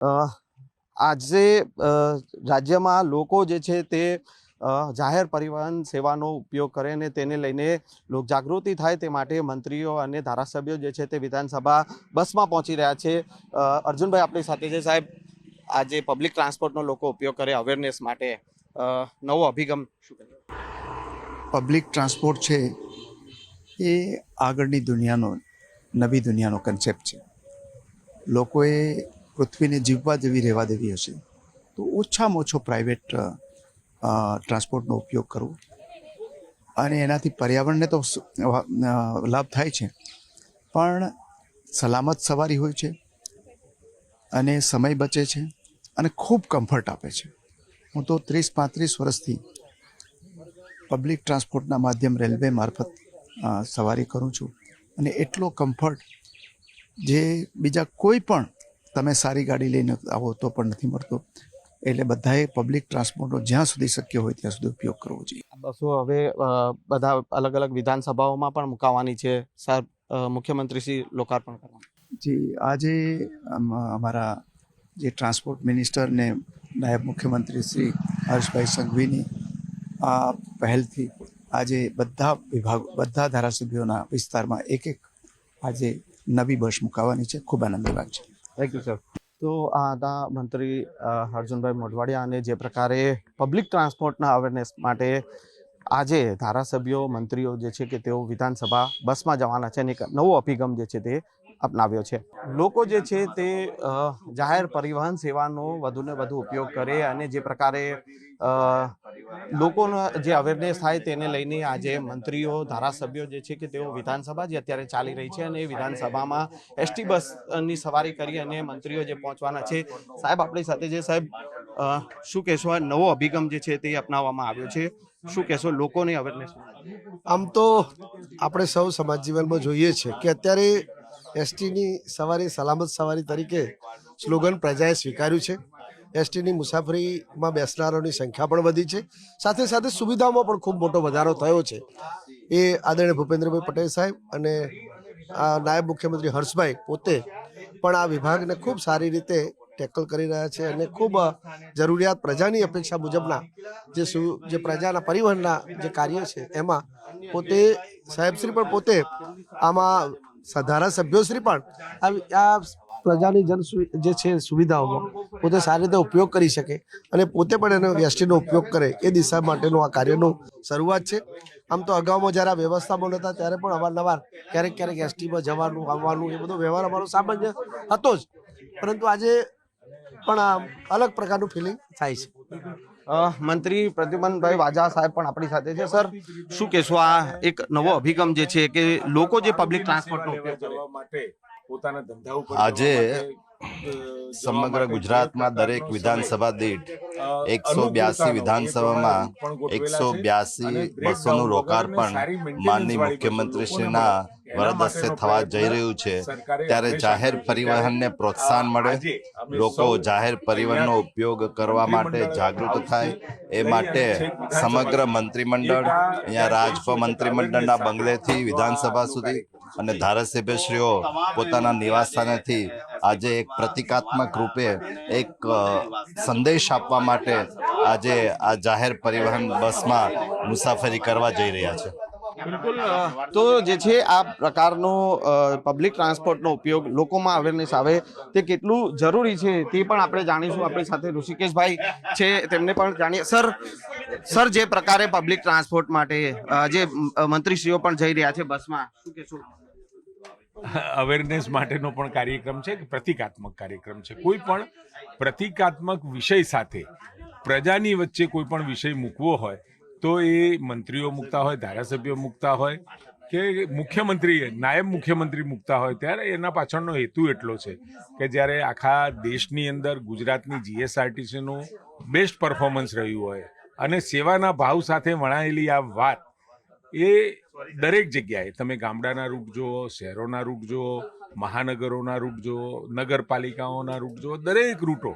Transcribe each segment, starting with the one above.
આજે રાજ્યમાં લોકો જે છે તે જાહેર પરિવહન સેવાનો ઉપયોગ કરે અને તેને લઈને લોક જાગૃતિ થાય તે માટે મંત્રીઓ અને ધારાસભ્યો જે છે તે વિધાનસભા બસમાં પહોંચી રહ્યા છે। અર્જુનભાઈ આપણી સાથે છે। સાહેબ, આજે પબ્લિક ટ્રાન્સપોર્ટનો લોકો ઉપયોગ કરે અવેરનેસ માટે નવો અભિગમ શું કહે? પબ્લિક ટ્રાન્સપોર્ટ છે એ આગળની દુનિયાનો નવી દુનિયાનો કન્સેપ્ટ છે। લોકોએ પૃથ્વીને જીવવા જેવી રહેવા દેવી હશે તો ઓછામાં ઓછો પ્રાઇવેટ ટ્રાન્સપોર્ટનો ઉપયોગ કરવો, અને એનાથી પર્યાવરણને તો લાભ થાય છે, પણ સલામત સવારી હોય છે અને સમય બચે છે અને ખૂબ કમ્ફર્ટ આપે છે। હું તો 30-35 વર્ષથી પબ્લિક ટ્રાન્સપોર્ટના માધ્યમ રેલવે મારફત સવારી કરું છું, અને એટલો કમ્ફર્ટ જે બીજા કોઈ પણ તમે સારી ગાડી લઈને આવો તો પણ નથી મળતો। એટલે બધાએ પબ્લિક ટ્રાન્સપોર્ટનો જ્યાં સુધી શક્ય હોય ત્યાં સુધી ઉપયોગ કરવો જોઈએ। બસો હવે બધા અલગ અલગ વિધાનસભાઓમાં પણ મુકાવાની છે સર, મુખ્યમંત્રી શ્રી લોકાર્પણ કરવાના। જી, આજે અમારા જે ટ્રાન્સપોર્ટ મિનિસ્ટર ને નાયબ મુખ્યમંત્રી શ્રી હર્ષભાઈ સંઘવીની આ પહેલથી આજે બધા વિભાગ, બધા ધારાસભ્યોના વિસ્તારમાં એક આજે નવી બસ મુકાવાની છે। ખૂબ આનંદની વાત છે। Thank you sir. તો આ હતા મંત્રી અર્જુનભાઈ મોઢવાડિયા, અને જે પ્રકારે પબ્લિક ટ્રાન્સપોર્ટના અવેરનેસ માટે આજે ધારાસભ્યો મંત્રીઓ જે છે કે તેઓ વિધાનસભા બસમાં જવાના છે અને એક નવો અભિગમ જે છે તે અપનાવ્યો છે। લોકો જે છે તે જાહેર પરિવહન સેવાનો વધુને વધુ ઉપયોગ કરે અને જે પ્રકારે લોકોનો જે અવેરનેસ થાય તેને લઈને આજે મંત્રીઓ ધારાસભ્યો જે છે કે તેઓ વિધાનસભા જે અત્યારે ચાલી રહી છે અને વિધાનસભામાં એસટી બસની સવારી કરી અને મંત્રીઓ જે પહોંચવાના છે। સાહેબ આપણી સાથે છે। સાહેબ, શું કહેશો, આ નવો અભિગમ જે છે તે અપનાવવામાં આવ્યો છે, શું કહેશો લોકોની અવેરનેસ? આમ તો આપણે સૌ સમાજ જીવનમાં જોઈએ છે કે અત્યારે એસટીની સવારી સલામત સવારી તરીકે સ્લોગન પ્રજાએ સ્વીકાર્યું છે। એસટીની મુસાફરીમાં બેસનારાઓની સંખ્યા પણ વધી છે, સાથે સાથે સુવિધાઓમાં પણ ખૂબ મોટો વધારો થયો છે। એ આદરણીય ભૂપેન્દ્રભાઈ પટેલ સાહેબ અને નાયબ મુખ્યમંત્રી હર્ષભાઈ પોતે પણ આ વિભાગને ખૂબ સારી રીતે ટેકલ કરી રહ્યા છે અને ખૂબ જરૂરિયાત પ્રજાની અપેક્ષા મુજબના જે પ્રજાના પરિવહનના જે કાર્ય છે એમાં પોતે સાહેબશ્રી પણ પોતે આમાં ધારાસભ્યોશ્રી પણ આ પ્રજાની જે છે સુવિધાઓમાં પોતે સારી રીતે ઉપયોગ કરી શકે અને પોતે પણ એનો એસટીનો ઉપયોગ કરે એ દિશા માટેનું આ કાર્યનું શરૂઆત છે। આમ તો અગાઉમાં જ્યારે આ વ્યવસ્થામાં નહોતા ત્યારે પણ અવારનવાર ક્યારેક એસટીમાં જવાનું આવવાનું એ બધો વ્યવહાર અમારો સામાન્ય હતો જ, પરંતુ આજે પણ આ અલગ પ્રકારનું ફિલિંગ થાય છે। મંત્રી પ્રદ્યુમનભાઈ વાજા સાહેબ પણ આપણી સાથે છે। સર, શું કહેશો, આ એક નવો અભિગમ જે છે કે લોકો જે પબ્લિક ટ્રાન્સપોર્ટનો ઉપયોગ કરવા માટે પોતાના ધંધા ઉપર આજે સમગ્ર ગુજરાતમાં દરેક વિધાનસભા દીઠ 182 વિધાનસભામાં 182 બસોનું લોકાર્પણ માનનીય મુખ્યમંત્રીશ્રીના વરદ હસ્તે થવા જઈ રહ્યું છે। ત્યારે જાહેર પરિવહનને પ્રોત્સાહન મળે, લોકો જાહેર પરિવહનનો ઉપયોગ કરવા માટે જાગૃત થાય, એ માટે સમગ્ર મંત્રીમંડળ, અહીંયા રાજભવન મંત્રીમંડળના બંગલેથી વિધાનસભા સુધી અને ધારાસભ્યશ્રીઓ પોતાના નિવાસસ્થાનેથી આજે એક પ્રતિકાત્મક રૂપે એક સંદેશ આપવા માટે આજે આ જાહેર પરિવહન બસમાં મુસાફરી કરવા જઈ રહ્યા છે। બિલકુલ। તો જે છે આ પ્રકારનો પબ્લિક ટ્રાન્સપોર્ટનો ઉપયોગ લોકોમાં અવેરનેસ આવે તે કેટલું જરૂરી છે તે પણ આપણે જાણીશું। આપણી સાથે ઋષિકેશભાઈ છે, તેમને પણ જાણીએ। સર, જે પ્રકારે પબ્લિક ટ્રાન્સપોર્ટ માટે જે મંત્રીશ્રીઓ પણ જઈ રહ્યા છે બસમાં, શું કહેશું? અવેરનેસ માટેનો પણ કાર્યક્રમ છે, પ્રતિકાત્મક કાર્યક્રમ છે। કોઈ પણ પ્રતિકાત્મક વિષય સાથે પ્રજાની વચ્ચે કોઈ પણ વિષય મૂકવો હોય તો એ મંત્રીઓ મૂકતા હોય, ધારાસભ્યો મૂકતા હોય કે મુખ્યમંત્રી, નાયબ મુખ્યમંત્રી મૂકતા હોય, ત્યારે એના પાછળનો હેતુ એટલો છે કે જ્યારે આખા દેશની અંદર ગુજરાતની જીએસઆરટીસીનું બેસ્ટ પરફોર્મન્સ રહ્યું હોય અને સેવાના ભાવ સાથે વણાયેલી આ વાત એ દરેક જગ્યાએ, તમે ગામડાના રૂટ જુઓ, શહેરોના રૂટ જુઓ, મહાનગરોના રૂટ જુઓ, નગરપાલિકાઓના રૂટ જુઓ, દરેક રૂટો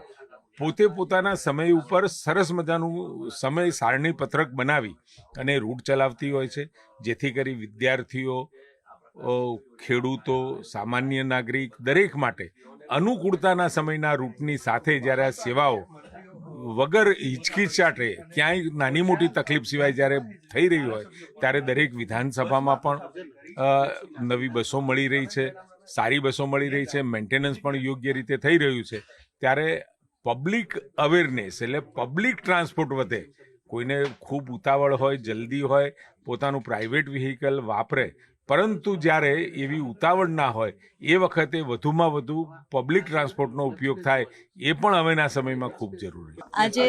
પોતે પોતાના સમય ઉપર સરસ મજાનું સમય સારણી પત્રક બનાવી અને રૂટ ચલાવતી હોય છે, જેથી કરી વિદ્યાર્થીઓ, ખેડૂતો, સામાન્ય નાગરિક દરેક માટે અનુકૂળતાના સમયના રૂટની સાથે જ્યારે આ સેવાઓ વગર હિચકિચાટે ક્યાંય નાની મોટી તકલીફ સિવાય જ્યારે થઈ રહી હોય ત્યારે દરેક વિધાનસભામાં પણ નવી બસો મળી રહી છે, સારી બસો મળી રહી છે, મેન્ટેનન્સ પણ યોગ્ય રીતે થઈ રહ્યું છે, ત્યારે પબ્લિક અવેરનેસ એટલે પબ્લિક ટ્રાન્સપોર્ટ વધે. કોઈને ખૂબ ઉતાવળ હોય, જલ્દી હોય, પોતાનું પ્રાઇવેટ વ્હીકલ વાપરે, પરંતુ જ્યારે એવી ઉતાવળ ના હોય એ વખતે વધુમાં વધુ પબ્લિક ટ્રાન્સપોર્ટનો ઉપયોગ થાય એ પણ હવેના સમયમાં ખૂબ જરૂરી છે. આજે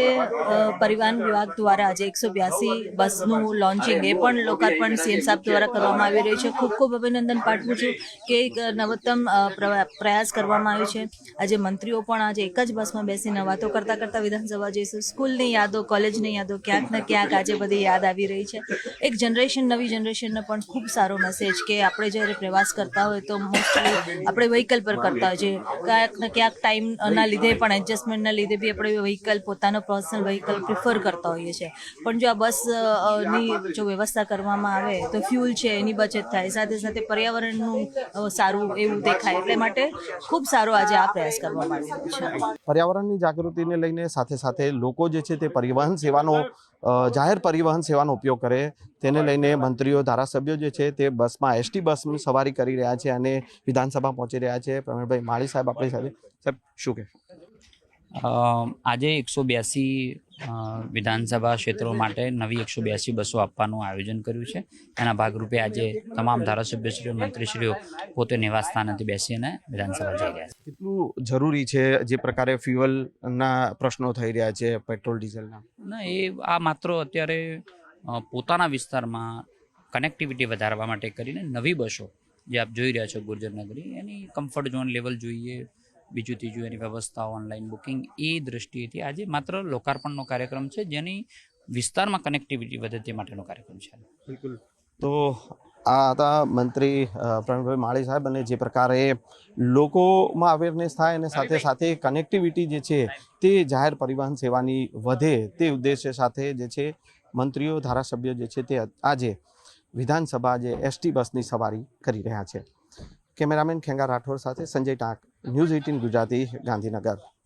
પરિવહન વિભાગ દ્વારા આજે 182 બસનું લોન્ચિંગ એ પણ લોકાર્પણ સીએમ સાહેબ દ્વારા કરવામાં આવી રહ્યું છે. ખૂબ ખૂબ અભિનંદન પાઠવું છું કે એક નવોત્તમ પ્રયાસ કરવામાં આવ્યો છે. આજે મંત્રીઓ પણ આજે એક જ બસમાં બેસીને વાતો કરતા કરતા વિધાનસભા જઈશું. સ્કૂલની યાદો, કોલેજની યાદો ક્યાંક ને ક્યાંક આજે બધી યાદ આવી રહી છે. એક જનરેશન, નવી જનરેશનને પણ ખૂબ સારો મેસેજ કે આપણે જ્યારે પ્રવાસ કરતા હોય તો મોસ્ટલી આપણે વ્હીકલ પર કરતા હોય છે. ક્યાંક ને ક્યાંક ટાઈમના લીધે પણ એડજસ્ટમેન્ટના લીધે બી આપણે વ્હીકલ, પોતાનો પર્સનલ વ્હીકલ પ્રિફર કરતા હોઈએ છીએ. પણ જો આ બસની જો વ્યવસ્થા કરવામાં આવે તો ફ્યુલ છે એની બચત થાય, સાથે સાથે પર્યાવરણનું સારું એવું દેખાય. એટલે માટે ખૂબ સારો આજે આ પ્રયાસ કરવામાં આવી રહ્યો છે. પર્યાવરણની જાગૃતિને લઈને સાથે સાથે લોકો જે છે તે પરિવહન સેવાનો જાહેર પરિવહન સેવાનો ઉપયોગ કરે તેને લઈને મંત્રીઓ, ધારાસભ્યો જે છે તે બસમાં એસટી બસની સવારી કરી રહ્યા છે અને વિધાનસભા પહોંચી રહ્યા છે. પ્રવીણભાઈ માળી સાહેબ આપણી સાથે. સાહેબ શું કહે? આજે 182 વિધાનસભા ક્ષેત્રો માટે નવી 182 બસો આપવાનું આયોજન કર્યું છે. એના ભાગરૂપે આજે તમામ ધારાસભ્યશ્રીઓ, મંત્રીશ્રીઓ પોતે નિવાસ સ્થાનેથી બેસીને વિધાનસભા જઈ રહ્યા છે. કેટલું જરૂરી છે જે પ્રકારે ફ્યુઅલના પ્રશ્નો થઈ રહ્યા છે, પેટ્રોલ ડીઝલના? ના, એ આ માત્ર અત્યારે પોતાના વિસ્તારમાં કનેક્ટિવિટી વધારવા માટે કરીને નવી બસો જે આપ જોઈ રહ્યા છો ગુર્જર નગરી, એની કમ્ફર્ટ ઝોન લેવલ જોઈએ, બીજું ત્રીજું એની વ્યવસ્થા, ઓનલાઈન બુકિંગ, એ દ્રષ્ટિએથી આજે માત્ર લોકાર્પણનો કાર્યક્રમ છે જેની વિસ્તારમાં કનેક્ટિવિટી વધે તે માટેનો કાર્યક્રમ છે. બિલકુલ. તો આ હતા મંત્રી પ્રવીણભાઈ માળી સાહેબ, અને જે પ્રકારે લોકોમાં અવેરનેસ થાય અને સાથે સાથે કનેક્ટિવિટી જે છે તે જાહેર પરિવહન સેવાની વધે તે ઉદ્દેશ્ય સાથે જે છે મંત્રીઓ, ધારાસભ્યો જે છે તે આજે વિધાનસભા જે એસટી બસની સવારી કરી રહ્યા છે. કેમેરામેન ખેંગા રાઠોડ સાથે સંજય ટાંક, ન્યૂઝ 18 ગુજરાતી, ગાંધીનગર.